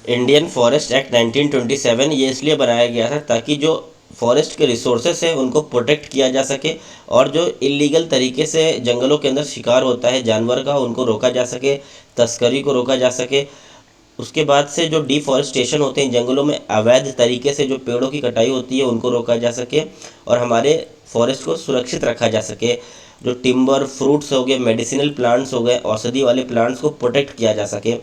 Indian forest act 1927 ये इसलिए बनाया गया था ताकि जो फॉरेस्ट के रिसोर्सेस है उनको प्रोटेक्ट किया जा सके, और जो इलीगल तरीके से जंगलों के अंदर शिकार होता है जानवर का उनको रोका जा सके, तस्करी को रोका जा सके। उसके बाद से जो डिफॉरेस्टेशन होते हैं जंगलों में, अवैध तरीके से जो पेड़ों की कटाई होती है उनको रोका जा सके और हमारे फॉरेस्ट को सुरक्षित रखा जा सके। जो टिम्बर, फ्रूट्स हो गए, मेडिसिनल प्लांट्स हो गए, औषधि वाले प्लांट्स को प्रोटेक्ट किया जा सके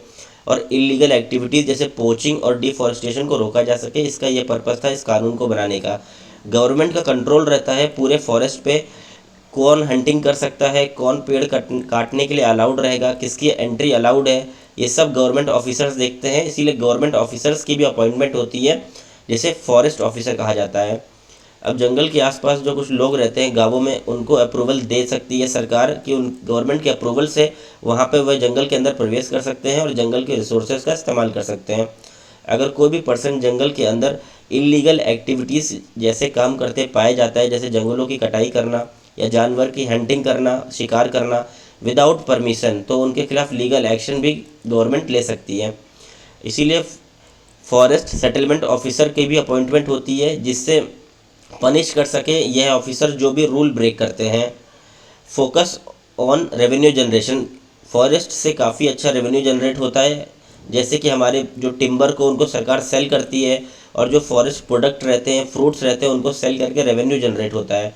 और इलीगल एक्टिविटीज़ जैसे पोचिंग और डिफॉरेस्टेशन को रोका जा सके। इसका ये पर्पस था इस कानून को बनाने का। गवर्नमेंट का कंट्रोल रहता है पूरे फॉरेस्ट पे, कौन हंटिंग कर सकता है, कौन पेड़ काटने के लिए अलाउड रहेगा, किसकी एंट्री अलाउड है, ये सब गवर्नमेंट ऑफिसर्स देखते हैं। इसीलिए गवर्नमेंट ऑफिसर्स की भी अपॉइंटमेंट होती है जिसे फॉरेस्ट ऑफिसर कहा जाता है। अब जंगल के आसपास जो कुछ लोग रहते हैं गांवों में, उनको अप्रूवल दे सकती है सरकार कि उन गवर्नमेंट के अप्रूवल से वहाँ पे वह जंगल के अंदर प्रवेश कर सकते हैं और जंगल के रिसोर्सेज का इस्तेमाल कर सकते हैं। अगर कोई भी पर्सन जंगल के अंदर इलीगल एक्टिविटीज़ जैसे काम करते पाया जाता है, जैसे जंगलों की कटाई करना या जानवर की हंटिंग करना, शिकार करना विदाउट परमिशन, तो उनके खिलाफ लीगल एक्शन भी गवर्नमेंट ले सकती है। इसीलिए फॉरेस्ट सेटलमेंट ऑफिसर की भी अपॉइंटमेंट होती है जिससे पनिश कर सके यह ऑफिसर जो भी रूल ब्रेक करते हैं। Focus on revenue generation, forest से काफ़ी अच्छा रेवेन्यू जनरेट होता है। जैसे कि हमारे जो टिम्बर को उनको सरकार सेल करती है और जो फॉरेस्ट प्रोडक्ट रहते हैं, फ्रूट्स रहते हैं, उनको सेल करके रेवेन्यू जनरेट होता है।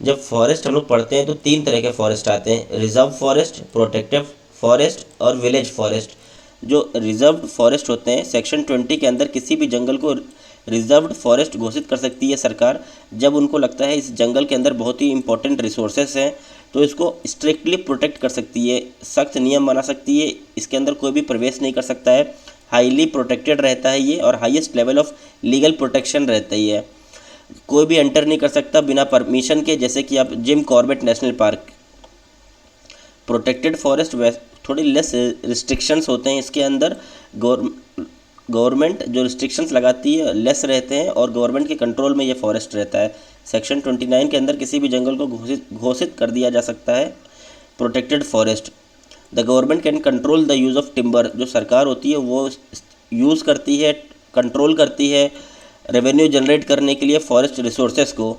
जब फॉरेस्ट हम लोग पढ़ते हैं तो 3 तरह के फॉरेस्ट आते हैं, रिजर्व फॉरेस्ट, प्रोटेक्टिव फॉरेस्ट और विलेज फॉरेस्ट। जो रिजर्व्ड फॉरेस्ट होते हैं, सेक्शन 20 के अंदर किसी भी जंगल को रिजर्व्ड फॉरेस्ट घोषित कर सकती है सरकार जब उनको लगता है इस जंगल के अंदर बहुत ही इंपॉर्टेंट रिसोर्सेस हैं, तो इसको स्ट्रिक्टली प्रोटेक्ट कर सकती है, सख्त नियम बना सकती है, इसके अंदर कोई भी प्रवेश नहीं कर सकता है, हाईली प्रोटेक्टेड रहता है ये और highest level of legal protection रहता ही है, कोई भी एंटर नहीं कर सकता बिना परमिशन के। जैसे कि आप Jim Corbett national park, protected forest थोड़ी लेस रिस्ट्रिक्शंस होते हैं इसके अंदर, गवर्नमेंट जो रिस्ट्रिक्शंस लगाती है लेस रहते हैं और गवर्नमेंट के कंट्रोल में ये फॉरेस्ट रहता है। सेक्शन 29 के अंदर किसी भी जंगल को घोषित कर दिया जा सकता है protected forest. The government can control the use of timber, जो सरकार होती है वो यूज़ करती है, कंट्रोल करती है रेवेन्यू जनरेट करने के लिए फॉरेस्ट रिसोर्सेज को।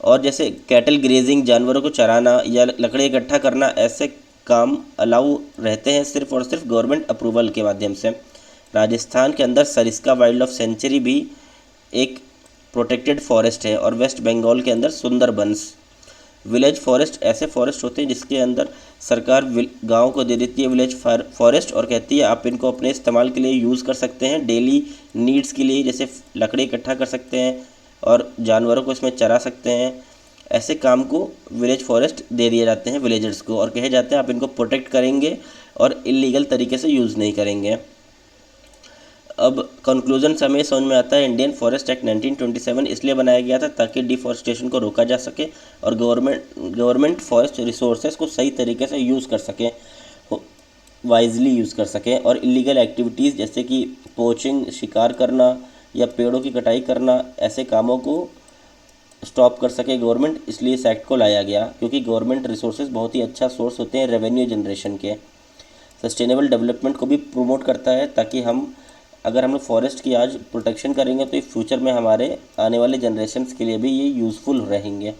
और जैसे कैटल ग्रेजिंग, जानवरों को चराना या लकड़ी इकट्ठा करना, ऐसे काम अलाउ रहते हैं सिर्फ और सिर्फ गवर्नमेंट अप्रूवल के माध्यम से। राजस्थान के अंदर सरिस्का वाइल्ड लाइफ सेंचुरी भी एक प्रोटेक्टेड फॉरेस्ट है और वेस्ट बंगाल के अंदर सुंदरबंस। विलेज फॉरेस्ट ऐसे फॉरेस्ट होते हैं जिसके अंदर सरकार गांव को दे देती है विलेज फॉरेस्ट और कहती है आप इनको अपने इस्तेमाल के लिए यूज़ कर सकते हैं, डेली नीड्स के लिए, जैसे लकड़ी इकट्ठा कर सकते हैं और जानवरों को इसमें चरा सकते हैं। ऐसे काम को विलेज फॉरेस्ट दे दिए जाते हैं विलेजर्स को और कहे जाते हैं आप इनको प्रोटेक्ट करेंगे और इलीगल तरीके से यूज़ नहीं करेंगे। अब कंक्लूजन से हमें समझ में आता है इंडियन फॉरेस्ट एक्ट 1927 इसलिए बनाया गया था ताकि डिफॉरेस्टेशन को रोका जा सके और गवर्नमेंट फॉरेस्ट रिसोर्सेज को सही तरीके से यूज़ कर सके, वाइजली यूज़ कर सकें और इलीगल एक्टिविटीज़ जैसे कि पोचिंग, शिकार करना या पेड़ों की कटाई करना, ऐसे कामों को स्टॉप कर सके गवर्नमेंट। इसलिए इस एक्ट को लाया गया क्योंकि गवर्नमेंट रिसोर्सेज बहुत ही अच्छा सोर्स होते हैं रेवेन्यू जनरेशन के। सस्टेनेबल डेवलपमेंट को भी प्रमोट करता है ताकि अगर हम लोग फॉरेस्ट की आज प्रोटेक्शन करेंगे तो फ्यूचर में हमारे आने वाले जनरेशन्स के लिए भी ये यूज़फुल रहेंगे।